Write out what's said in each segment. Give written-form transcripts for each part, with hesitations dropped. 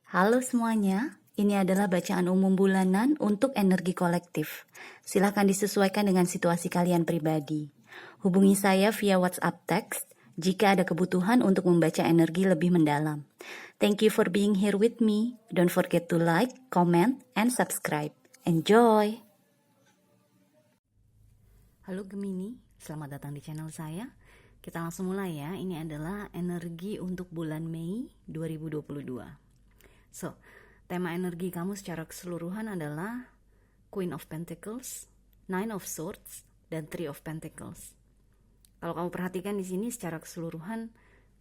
Halo semuanya, ini adalah bacaan umum bulanan untuk energi kolektif. Silakan disesuaikan dengan situasi kalian pribadi. Hubungi saya via WhatsApp text jika ada kebutuhan untuk membaca energi lebih mendalam. Thank you for being here with me. Don't forget to like, comment, and subscribe. Enjoy! Halo Gemini, selamat datang di channel saya. Kita langsung mulai ya. Ini adalah energi untuk bulan Mei 2022. So, tema energi kamu secara keseluruhan adalah Queen of Pentacles, Nine of Swords, dan Three of Pentacles. Kalau kamu perhatikan di sini secara keseluruhan,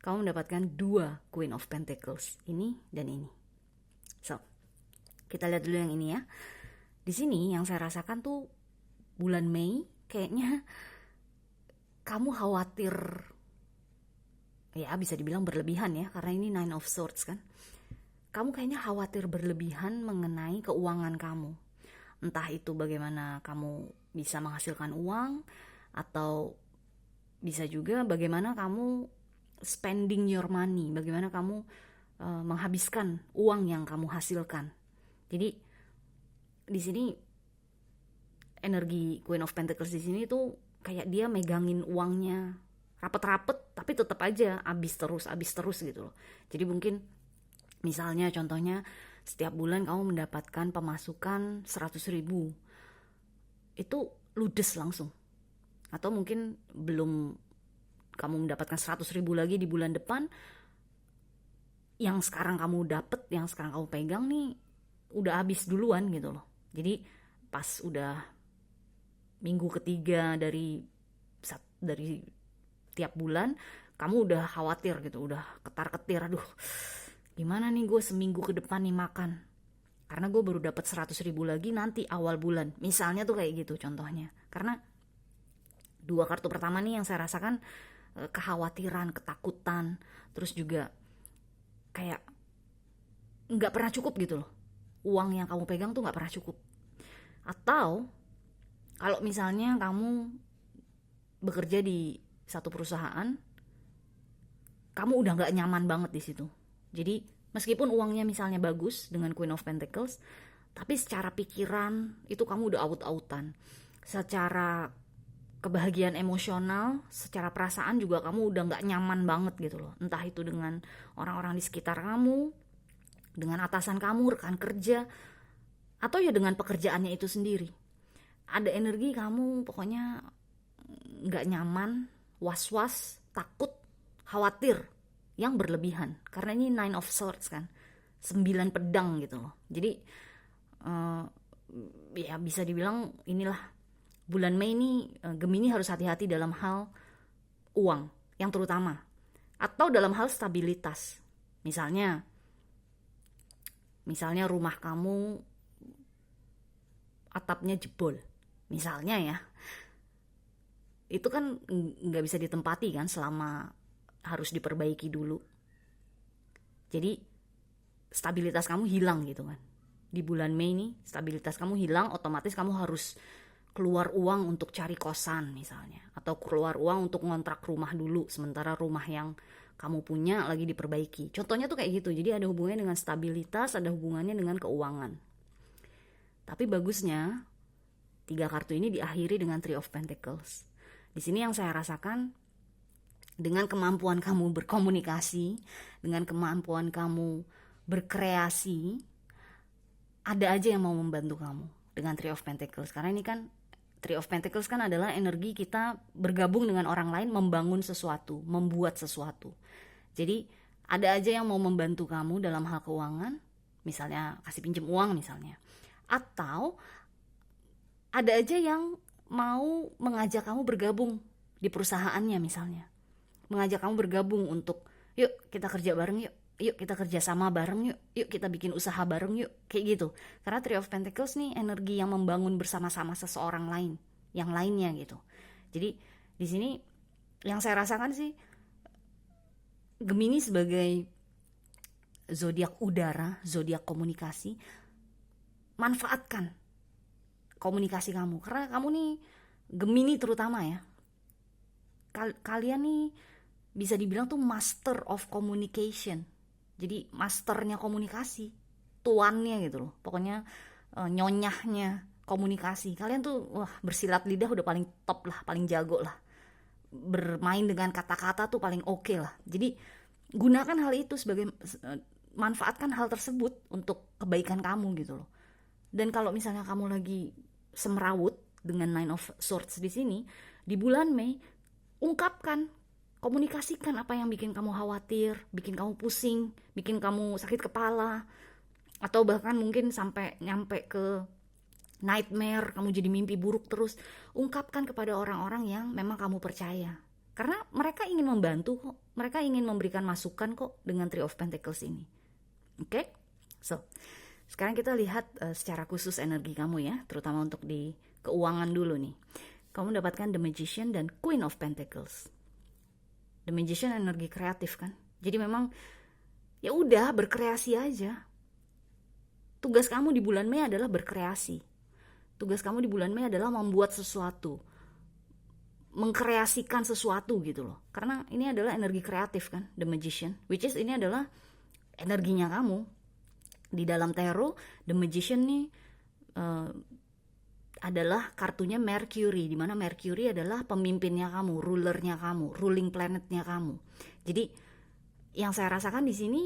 kamu mendapatkan dua Queen of Pentacles, ini dan ini. So, kita lihat dulu yang ini ya. Di sini yang saya rasakan tuh bulan Mei kayaknya kamu khawatir, ya bisa dibilang berlebihan ya, karena ini Nine of Swords kan. Kamu kayaknya khawatir berlebihan mengenai keuangan kamu. Entah itu bagaimana kamu bisa menghasilkan uang, atau bisa juga bagaimana kamu spending your money, bagaimana kamu menghabiskan uang yang kamu hasilkan. Jadi di sini energi Queen of Pentacles di sini tuh kayak dia megangin uangnya rapet-rapet, tapi tetap aja habis terus gitu loh. Jadi mungkin misalnya contohnya setiap bulan kamu mendapatkan pemasukan 100.000, itu ludes langsung. Atau mungkin belum kamu mendapatkan 100.000 lagi di bulan depan, yang sekarang kamu dapat, yang sekarang kamu pegang nih udah habis duluan gitu loh. Jadi pas udah minggu ketiga dari tiap bulan, kamu udah khawatir gitu, udah ketar-ketir, aduh gimana nih gue seminggu ke depan nih makan, karena gue baru dapat 100.000 lagi nanti awal bulan, misalnya tuh kayak gitu contohnya. Karena dua kartu pertama nih yang saya rasakan kekhawatiran, ketakutan, terus juga kayak nggak pernah cukup gitu loh, uang yang kamu pegang tuh nggak pernah cukup. Atau kalau misalnya kamu bekerja di satu perusahaan, kamu udah nggak nyaman banget di situ. Jadi meskipun uangnya misalnya bagus dengan Queen of Pentacles, tapi secara pikiran itu kamu udah aut-autan. Secara kebahagiaan emosional, secara perasaan juga kamu udah nggak nyaman banget gitu loh. Entah itu dengan orang-orang di sekitar kamu, dengan atasan kamu, rekan kerja, atau ya dengan pekerjaannya itu sendiri. Ada energi kamu pokoknya nggak nyaman, was-was, takut, khawatir yang berlebihan, karena ini Nine of Swords kan, 9 pedang gitu loh. Jadi ya bisa dibilang inilah bulan Mei ini Gemini harus hati-hati dalam hal uang yang terutama, atau dalam hal stabilitas. Misalnya rumah kamu atapnya jebol misalnya ya, itu kan nggak bisa ditempati kan selama harus diperbaiki dulu. Jadi stabilitas kamu hilang gitu kan. Di bulan Mei ini stabilitas kamu hilang, otomatis kamu harus keluar uang untuk cari kosan misalnya, atau keluar uang untuk ngontrak rumah dulu sementara rumah yang kamu punya lagi diperbaiki. Contohnya tuh kayak gitu. Jadi ada hubungannya dengan stabilitas, ada hubungannya dengan keuangan. Tapi bagusnya 3 kartu ini diakhiri dengan Three of Pentacles. Di sini yang saya rasakan, dengan kemampuan kamu berkomunikasi, dengan kemampuan kamu berkreasi, ada aja yang mau membantu kamu dengan Three of Pentacles. Karena ini kan Three of Pentacles kan adalah energi kita bergabung dengan orang lain, membangun sesuatu, membuat sesuatu. Jadi ada aja yang mau membantu kamu dalam hal keuangan, misalnya kasih pinjam uang misalnya. Atau ada aja yang mau mengajak kamu bergabung di perusahaannya misalnya. Mengajak kamu bergabung untuk yuk kita kerja bareng yuk kita kerja sama bareng yuk kita bikin usaha bareng yuk, kayak gitu. Karena Three of Pentacles nih energi yang membangun bersama-sama seseorang lain, yang lainnya gitu. Jadi di sini yang saya rasakan sih, Gemini sebagai zodiak udara, zodiak komunikasi, manfaatkan komunikasi kamu, karena kamu nih Gemini terutama ya, kalian nih bisa dibilang tuh master of communication. Jadi masternya komunikasi. tuannya gitu loh, pokoknya nyonyahnya komunikasi. Kalian tuh wah bersilat lidah udah paling top lah, paling jago lah, bermain dengan kata-kata tuh paling oke lah. Jadi gunakan hal itu sebagai manfaatkan hal tersebut untuk kebaikan kamu gitu loh. Dan kalau misalnya kamu lagi semrawut dengan Nine of Swords di sini di bulan Mei, ungkapkan, komunikasikan apa yang bikin kamu khawatir, bikin kamu pusing, bikin kamu sakit kepala, atau bahkan mungkin sampai nyampe ke nightmare, kamu jadi mimpi buruk terus. Ungkapkan kepada orang-orang yang memang kamu percaya, karena mereka ingin membantu kok, mereka ingin memberikan masukan kok dengan Three of Pentacles ini. Oke? So, sekarang kita lihat secara khusus energi kamu ya, terutama untuk di keuangan dulu nih. Kamu dapatkan The Magician dan Queen of Pentacles. The Magician energi kreatif kan. Jadi memang ya udah berkreasi aja. Tugas kamu di bulan Mei adalah berkreasi. Tugas kamu di bulan Mei adalah membuat sesuatu, mengkreasikan sesuatu gitu loh. Karena ini adalah energi kreatif kan, The Magician, which is ini adalah energinya kamu. Di dalam tarot, The Magician nih adalah kartunya Mercury, di mana Mercury adalah pemimpinnya kamu, rulernya kamu, ruling planetnya kamu. Jadi yang saya rasakan di sini,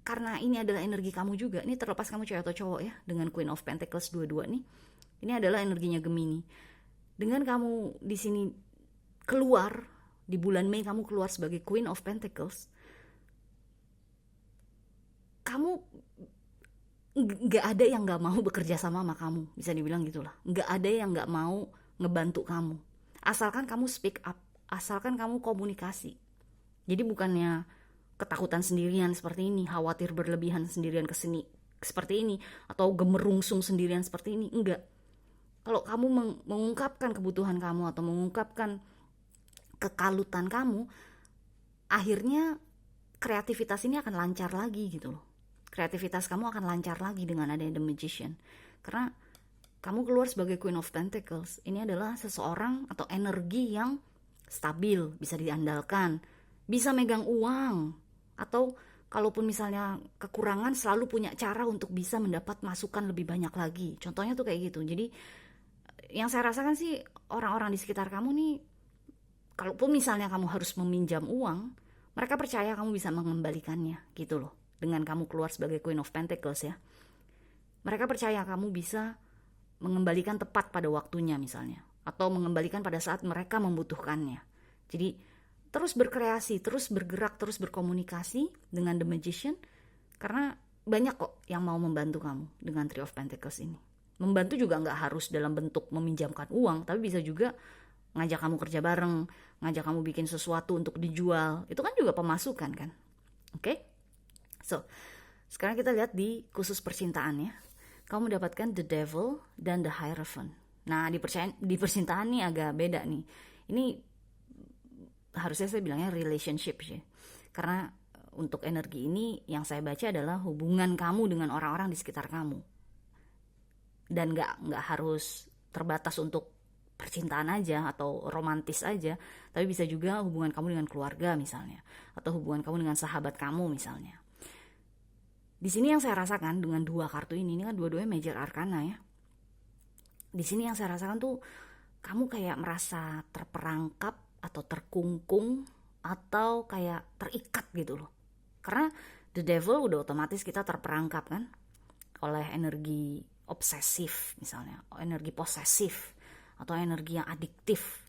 karena ini adalah energi kamu juga, ini terlepas kamu cewek atau cowok ya, dengan Queen of Pentacles dua-dua nih, ini adalah energinya Gemini. Dengan kamu di sini keluar, di bulan Mei kamu keluar sebagai Queen of Pentacles, kamu nggak ada yang nggak mau bekerja sama kamu, bisa dibilang gitulah. Nggak ada yang nggak mau ngebantu kamu, asalkan kamu speak up, asalkan kamu komunikasi. Jadi bukannya ketakutan sendirian seperti ini, khawatir berlebihan sendirian kesini seperti ini, atau gemerungsung sendirian seperti ini, enggak. Kalau kamu mengungkapkan kebutuhan kamu atau mengungkapkan kekalutan kamu, akhirnya kreativitas ini akan lancar lagi gitu loh. Kreativitas kamu akan lancar lagi dengan adanya The Magician. Karena kamu keluar sebagai Queen of Pentacles. Ini adalah seseorang atau energi yang stabil, bisa diandalkan, bisa megang uang, atau kalaupun misalnya kekurangan selalu punya cara untuk bisa mendapat masukan lebih banyak lagi. Contohnya tuh kayak gitu. Jadi yang saya rasakan sih, orang-orang di sekitar kamu nih, kalaupun misalnya kamu harus meminjam uang, mereka percaya kamu bisa mengembalikannya gitu loh. Dengan kamu keluar sebagai Queen of Pentacles ya, mereka percaya kamu bisa mengembalikan tepat pada waktunya misalnya, atau mengembalikan pada saat mereka membutuhkannya. Jadi terus berkreasi, terus bergerak, terus berkomunikasi dengan The Magician, karena banyak kok yang mau membantu kamu dengan Three of Pentacles ini. Membantu juga nggak harus dalam bentuk meminjamkan uang, tapi bisa juga ngajak kamu kerja bareng, ngajak kamu bikin sesuatu untuk dijual. Itu kan juga pemasukan kan. Oke? So, sekarang kita lihat di khusus percintaan ya. Kamu dapatkan The Devil dan The Hierophant. Nah, di percintaan nih agak beda nih. Ini harusnya saya bilangnya relationship sih. Karena untuk energi ini yang saya baca adalah hubungan kamu dengan orang-orang di sekitar kamu. Dan nggak harus terbatas untuk percintaan aja atau romantis aja, tapi bisa juga hubungan kamu dengan keluarga misalnya, atau hubungan kamu dengan sahabat kamu misalnya. Di sini yang saya rasakan dengan dua kartu ini kan dua-duanya major arcana ya. Di sini yang saya rasakan tuh kamu kayak merasa terperangkap atau terkungkung atau kayak terikat gitu loh. Karena The Devil udah otomatis kita terperangkap kan oleh energi obsesif misalnya, energi posesif atau energi yang adiktif.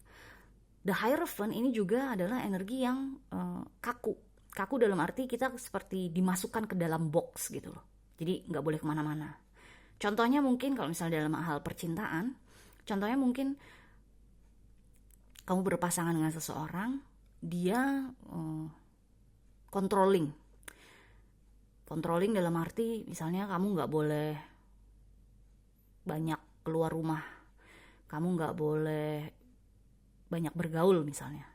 The Hierophant ini juga adalah energi yang kaku. Kaku dalam arti kita seperti dimasukkan ke dalam box gitu loh. Jadi gak boleh kemana-mana. Contohnya mungkin kalau misalnya dalam hal percintaan, contohnya mungkin kamu berpasangan dengan seseorang, dia controlling. Controlling dalam arti misalnya kamu gak boleh banyak keluar rumah. Kamu gak boleh banyak bergaul misalnya.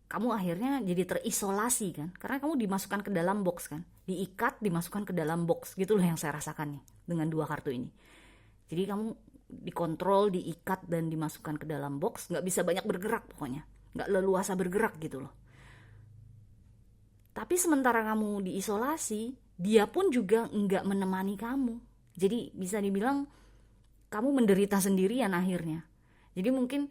Kamu akhirnya jadi terisolasi kan, karena kamu dimasukkan ke dalam box kan, diikat, dimasukkan ke dalam box, gitu loh yang saya rasakan nih dengan dua kartu ini. Jadi kamu dikontrol, diikat dan dimasukkan ke dalam box, nggak bisa banyak bergerak pokoknya, nggak leluasa bergerak gitu loh. Tapi sementara kamu diisolasi, dia pun juga nggak menemani kamu. Jadi bisa dibilang kamu menderita sendirian akhirnya. Jadi mungkin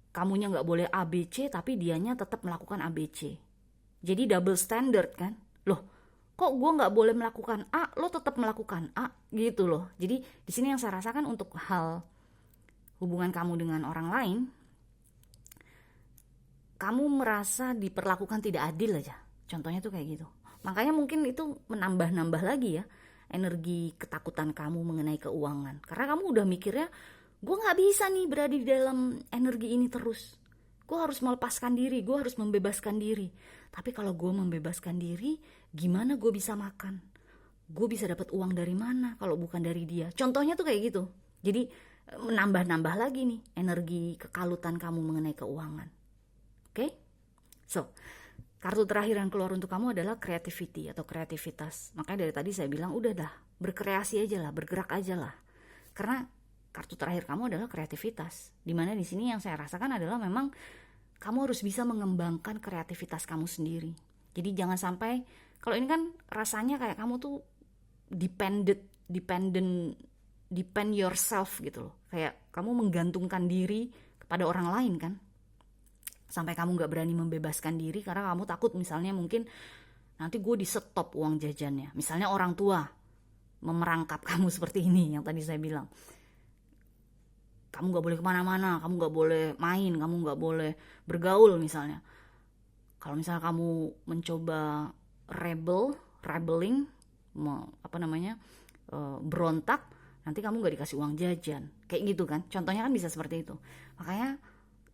kamunya nggak boleh ABC tapi dianya tetap melakukan ABC. Jadi double standard kan. Loh, kok gue nggak boleh melakukan A, lo tetap melakukan A gitu loh. Jadi di sini yang saya rasakan untuk hal hubungan kamu dengan orang lain, kamu merasa diperlakukan tidak adil aja. Contohnya tuh kayak gitu. Makanya mungkin itu menambah-nambah lagi ya energi ketakutan kamu mengenai keuangan. Karena kamu udah mikirnya, gue gak bisa nih berada di dalam energi ini terus. Gue harus melepaskan diri, gue harus membebaskan diri. Tapi kalau gue membebaskan diri, gimana gue bisa makan? Gue bisa dapat uang dari mana kalau bukan dari dia? Contohnya tuh kayak gitu. Jadi menambah-nambah lagi nih energi kekalutan kamu mengenai keuangan. Oke? So, kartu terakhir yang keluar untuk kamu adalah creativity atau kreativitas. Makanya dari tadi saya bilang udah dah, berkreasi aja lah, bergerak aja lah. Karena kartu terakhir kamu adalah kreativitas. Dimana di sini yang saya rasakan adalah memang kamu harus bisa mengembangkan kreativitas kamu sendiri. Jadi jangan sampai, kalau ini kan rasanya kayak kamu tuh depend yourself gitu loh. Kayak kamu menggantungkan diri kepada orang lain kan. Sampai kamu gak berani membebaskan diri karena kamu takut misalnya mungkin nanti gue di-stop uang jajannya. Misalnya orang tua memerangkap kamu seperti ini yang tadi saya bilang. Kamu gak boleh kemana-mana, kamu gak boleh main, kamu gak boleh bergaul misalnya. Kalau misalnya kamu mencoba rebelling, berontak, nanti kamu gak dikasih uang jajan. Kayak gitu kan, contohnya kan bisa seperti itu. Makanya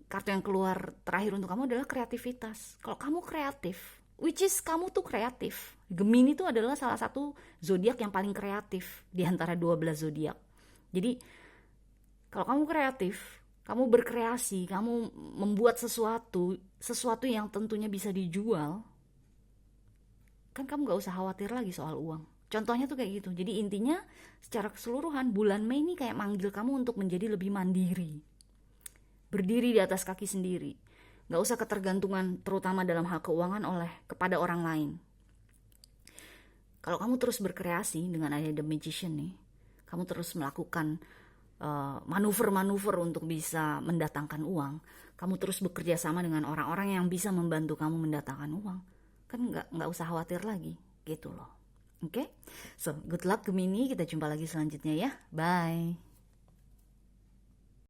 kartu yang keluar terakhir untuk kamu adalah kreativitas. Kalau kamu kreatif, which is kamu tuh kreatif. Gemini itu adalah salah satu zodiak yang paling kreatif di antara 12 zodiak. Jadi kalau kamu kreatif, kamu berkreasi, kamu membuat sesuatu yang tentunya bisa dijual, kan kamu gak usah khawatir lagi soal uang. Contohnya tuh kayak gitu. Jadi intinya secara keseluruhan bulan Mei ini kayak manggil kamu untuk menjadi lebih mandiri. Berdiri di atas kaki sendiri. Gak usah ketergantungan terutama dalam hal keuangan kepada orang lain. Kalau kamu terus berkreasi dengan adanya The Magician nih, kamu terus melakukan manuver-manuver untuk bisa mendatangkan uang, kamu terus bekerja sama dengan orang-orang yang bisa membantu kamu mendatangkan uang, kan nggak usah khawatir lagi gitu loh. Oke? So, good luck Gemini, kita jumpa lagi selanjutnya ya. Bye.